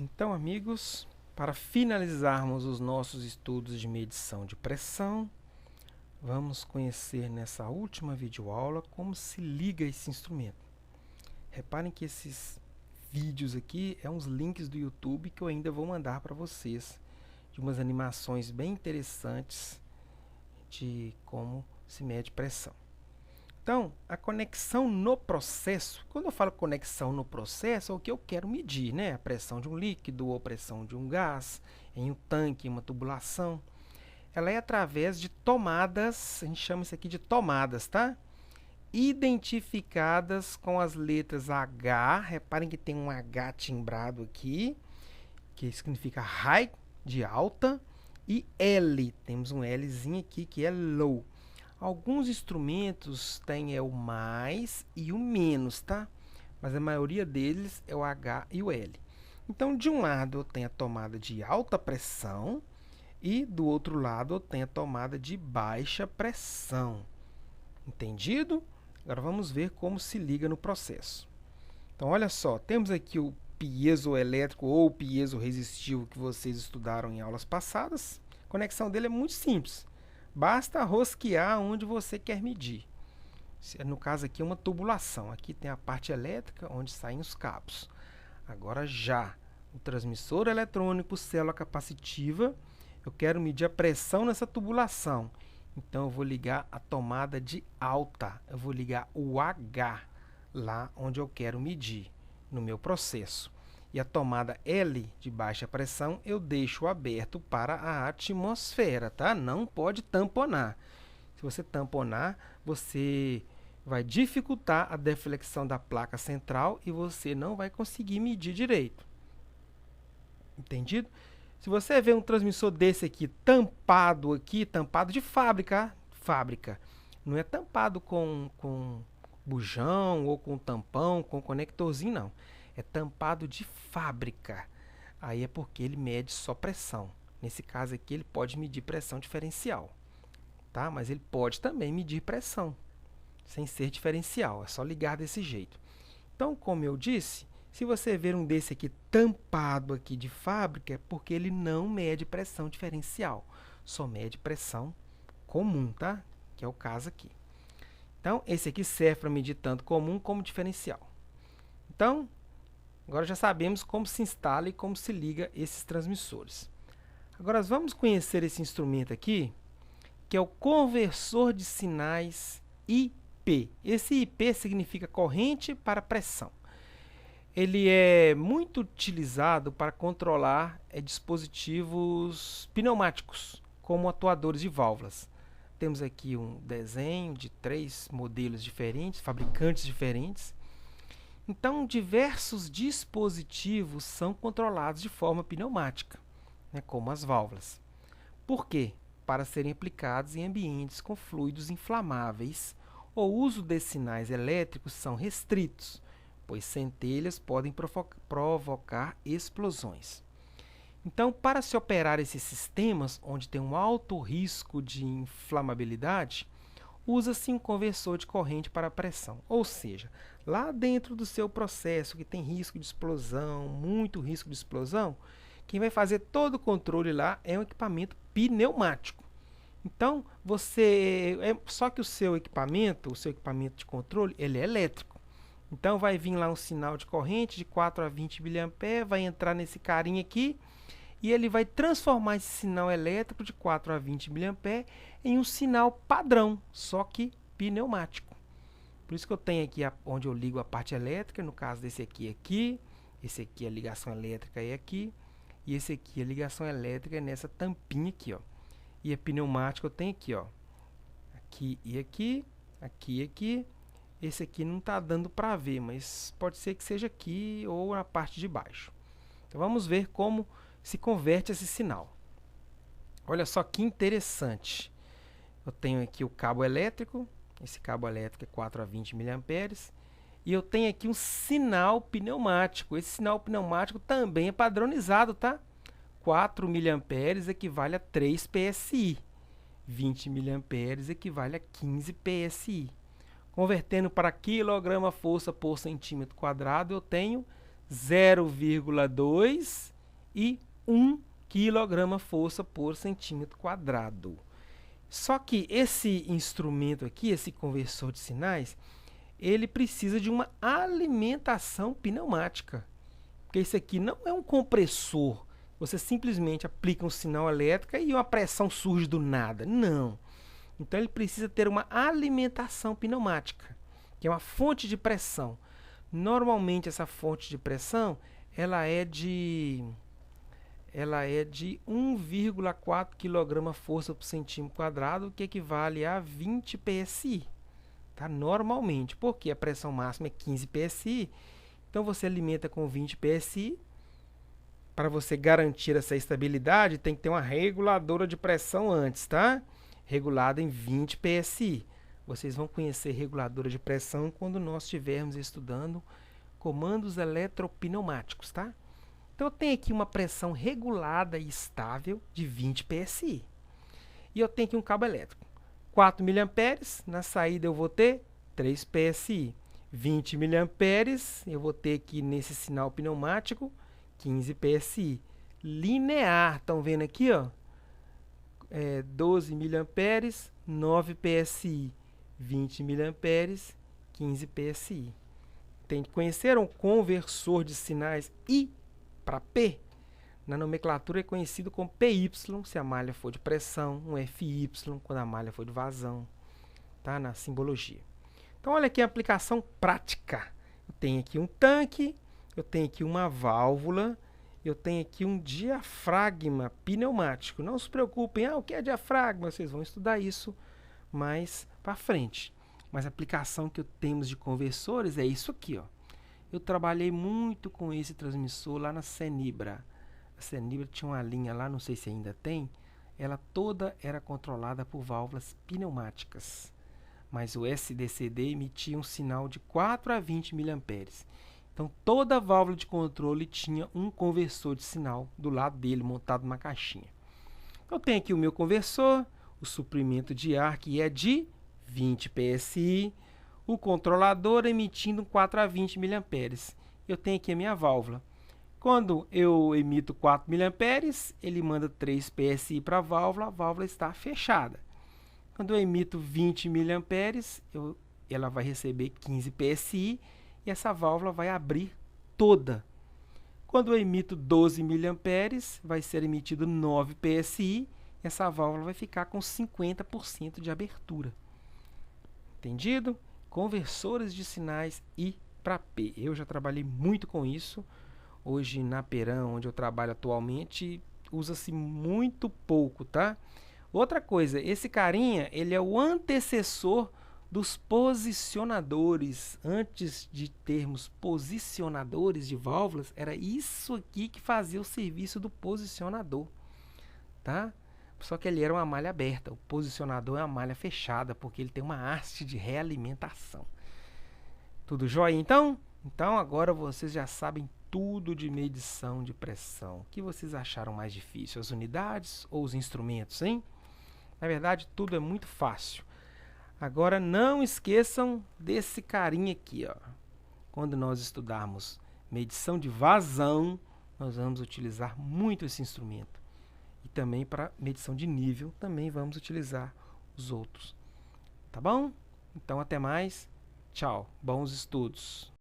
Então, amigos, para finalizarmos os nossos estudos de medição de pressão, vamos conhecer nessa última videoaula como se liga esse instrumento. Reparem que esses vídeos aqui são uns links do YouTube que eu ainda vou mandar para vocês, de umas animações bem interessantes de como se mede pressão. Então, a conexão no processo, quando eu falo conexão no processo, é o que eu quero medir, né? A pressão de um líquido ou a pressão de um gás, em um tanque, em uma tubulação. Ela é através de tomadas, a gente chama isso aqui de tomadas, tá? Identificadas com as letras H, reparem que tem um H timbrado aqui, que significa high, de alta, e L, temos um Lzinho aqui que é low. Alguns instrumentos têm o mais e o menos, tá? Mas a maioria deles é o H e o L. Então, de um lado eu tenho a tomada de alta pressão e do outro lado eu tenho a tomada de baixa pressão. Entendido? Agora vamos ver como se liga no processo. Então, olha só, temos aqui o piezoelétrico ou piezo-resistivo que vocês estudaram em aulas passadas. A conexão dele é muito simples. Basta rosquear onde você quer medir. No caso aqui é uma tubulação. Aqui tem a parte elétrica onde saem os cabos. Agora já o transmissor eletrônico, célula capacitiva, eu quero medir a pressão nessa tubulação. Então eu vou ligar a tomada de alta. Eu vou ligar o H lá onde eu quero medir no meu processo. E a tomada L de baixa pressão eu deixo aberto para a atmosfera, tá? Não pode tamponar. Se você tamponar, você vai dificultar a deflexão da placa central e você não vai conseguir medir direito. Entendido? Se você vê um transmissor desse aqui, tampado de fábrica, não é tampado com bujão ou com tampão, com conectorzinho, não. É tampado de fábrica. Aí é porque ele mede só pressão. Nesse caso aqui, ele pode medir pressão diferencial. Tá? Mas ele pode também medir pressão, sem ser diferencial. É só ligar desse jeito. Então, como eu disse, se você ver um desse aqui tampado aqui de fábrica, é porque ele não mede pressão diferencial. Só mede pressão comum, tá? Que é o caso aqui. Então, esse aqui serve para medir tanto comum como diferencial. Então, agora já sabemos como se instala e como se liga esses transmissores. Agora, vamos conhecer esse instrumento aqui, que é o conversor de sinais IP. Esse IP significa corrente para pressão. Ele é muito utilizado para controlar dispositivos pneumáticos, como atuadores de válvulas. Temos aqui um desenho de 3 modelos diferentes, fabricantes diferentes. Então, diversos dispositivos são controlados de forma pneumática, né, como as válvulas. Por quê? Para serem aplicados em ambientes com fluidos inflamáveis. O uso de sinais elétricos são restritos, pois centelhas podem provocar explosões. Então, para se operar esses sistemas, onde tem um alto risco de inflamabilidade, usa-se um conversor de corrente para pressão. Ou seja, lá dentro do seu processo, que tem risco de explosão, muito risco de explosão, quem vai fazer todo o controle lá é um equipamento pneumático. Então, só que o seu equipamento de controle, ele é elétrico. Então, vai vir lá um sinal de corrente de 4 a 20 mA, vai entrar nesse carinha aqui, e ele vai transformar esse sinal elétrico de 4 a 20 mA em um sinal padrão, só que pneumático. Por isso que eu tenho aqui onde eu ligo a parte elétrica, no caso desse aqui, esse aqui é a ligação elétrica é aqui, e esse aqui é a ligação elétrica é nessa tampinha aqui, ó. E a pneumática eu tenho aqui, ó. Aqui e aqui, aqui e aqui. Esse aqui não está dando para ver, mas pode ser que seja aqui ou na parte de baixo. Então vamos ver como se converte esse sinal. Olha só que interessante. Eu tenho aqui o cabo elétrico, esse cabo elétrico é 4 a 20 mA, e eu tenho aqui um sinal pneumático. Esse sinal pneumático também é padronizado, tá? 4 mA equivale a 3 PSI, 20 mA equivale a 15 PSI. Convertendo para quilograma-força por centímetro quadrado, eu tenho 0,2 e 1 quilograma-força por centímetro quadrado. Só que esse instrumento aqui, esse conversor de sinais, ele precisa de uma alimentação pneumática. Porque isso aqui não é um compressor. Você simplesmente aplica um sinal elétrico e uma pressão surge do nada. Não. Então ele precisa ter uma alimentação pneumática, que é uma fonte de pressão. Normalmente essa fonte de pressão ela é de 1,4 kg/força por centímetro quadrado, que equivale a 20 psi. Tá? Normalmente, porque a pressão máxima é 15 psi, então você alimenta com 20 psi. Para você garantir essa estabilidade, tem que ter uma reguladora de pressão antes, tá? Regulada em 20 psi. Vocês vão conhecer reguladora de pressão quando nós estivermos estudando comandos eletropneumáticos, tá? Então eu tenho aqui uma pressão regulada e estável de 20 psi. E eu tenho aqui um cabo elétrico. 4 mA, na saída eu vou ter 3 psi. 20 mA, eu vou ter aqui nesse sinal pneumático 15 psi. Linear, estão vendo aqui, ó? 12 mA, 9 psi. 20 mA, 15 psi. Tem que conhecer um conversor de sinais I para P. Na nomenclatura é conhecido como PY, se a malha for de pressão, um FY, quando a malha for de vazão, tá? Na simbologia. Então, olha aqui a aplicação prática. Eu tenho aqui um tanque, eu tenho aqui uma válvula, eu tenho aqui um diafragma pneumático. Não se preocupem, o que é diafragma? Vocês vão estudar isso mais para frente. Mas a aplicação que temos de conversores é isso aqui, ó. Eu trabalhei muito com esse transmissor lá na Cenibra. A Cenibra tinha uma linha lá, não sei se ainda tem, ela toda era controlada por válvulas pneumáticas. Mas o SDCD emitia um sinal de 4 a 20 mA. Então, toda válvula de controle tinha um conversor de sinal do lado dele, montado numa caixinha. Eu tenho aqui o meu conversor, o suprimento de ar, que é de 20 psi, o controlador emitindo 4 a 20 mA. Eu tenho aqui a minha válvula. Quando eu emito 4 mA, ele manda 3 psi para a válvula está fechada. Quando eu emito 20 mA, ela vai receber 15 psi e essa válvula vai abrir toda. Quando eu emito 12 mA, vai ser emitido 9 psi e essa válvula vai ficar com 50% de abertura. Entendido? Conversores de sinais I para P. Eu já trabalhei muito com isso. Hoje na Perão, onde eu trabalho atualmente, usa-se muito pouco, tá? Outra coisa, esse carinha, ele é o antecessor dos posicionadores. Antes de termos posicionadores de válvulas, era isso aqui que fazia o serviço do posicionador, tá? Só que ele era uma malha aberta. O posicionador é uma malha fechada, porque ele tem uma haste de realimentação. Tudo jóia, então? Então, agora vocês já sabem tudo de medição de pressão. O que vocês acharam mais difícil? As unidades ou os instrumentos, hein? Na verdade, tudo é muito fácil. Agora, não esqueçam desse carinha aqui, ó. Quando nós estudarmos medição de vazão, nós vamos utilizar muito esse instrumento. E também para medição de nível, também vamos utilizar os outros. Tá bom? Então, até mais. Tchau. Bons estudos.